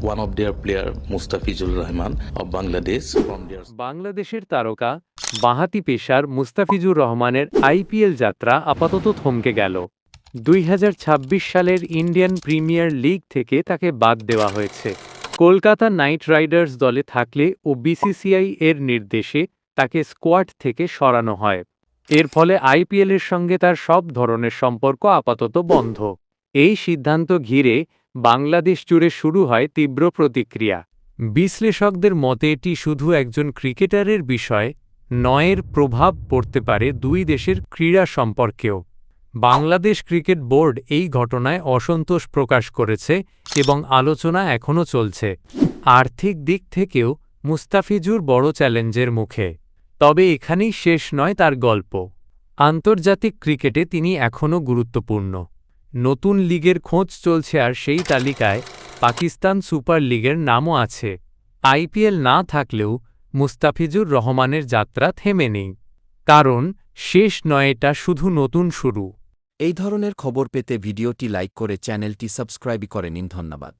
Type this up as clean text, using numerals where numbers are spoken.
one of their player, Mustafizur Rahman of Bangladesh from their বাংলাদেশের তারকা বাঁহাতি pacer Mustafizur রহমানের আইপিএল যাত্রা আপাতত থমকে গেল। 2026 সালের ইন্ডিয়ান প্রিমিয়ার লিগ থেকে তাকে বাদ দেওয়া হয়েছে। কলকাতা নাইট রাইডার্স দলে থাকলে ও বিসিসিআই এর নির্দেশে তাকে স্কোয়াড থেকে সরানো হয়। এর ফলে আইপিএলের সঙ্গে তার সব ধরনের সম্পর্ক আপাতত বন্ধ। এই সিদ্ধান্ত ঘিরে বাংলাদেশ জুড়ে শুরু হয় তীব্র প্রতিক্রিয়া। বিশ্লেষকদের মতে এটি শুধু একজন ক্রিকেটারের বিষয় নয়, এর প্রভাব পড়তে পারে দুই দেশের ক্রীড়া সম্পর্কেও। বাংলাদেশ ক্রিকেট বোর্ড এই ঘটনায় অসন্তোষ প্রকাশ করেছে এবং আলোচনা এখনও চলছে। আর্থিক দিক থেকেও মুস্তাফিজুর বড় চ্যালেঞ্জের মুখে। তবে এখানেই শেষ নয় তার গল্প। আন্তর্জাতিক ক্রিকেটে তিনি এখনও গুরুত্বপূর্ণ। নতুন লিগের খোঁজ চলছে আর সেই তালিকায় পাকিস্তান সুপার লিগের নামও আছে। আইপিএল না থাকলেও মুস্তাফিজুর রহমানের যাত্রা থেমে নেই, কারণ শেষ নয়, এটা শুধু নতুন শুরু। এই ধরনের খবর পেতে ভিডিওটি লাইক করে চ্যানেলটি সাবস্ক্রাইব করে নিন। ধন্যবাদ।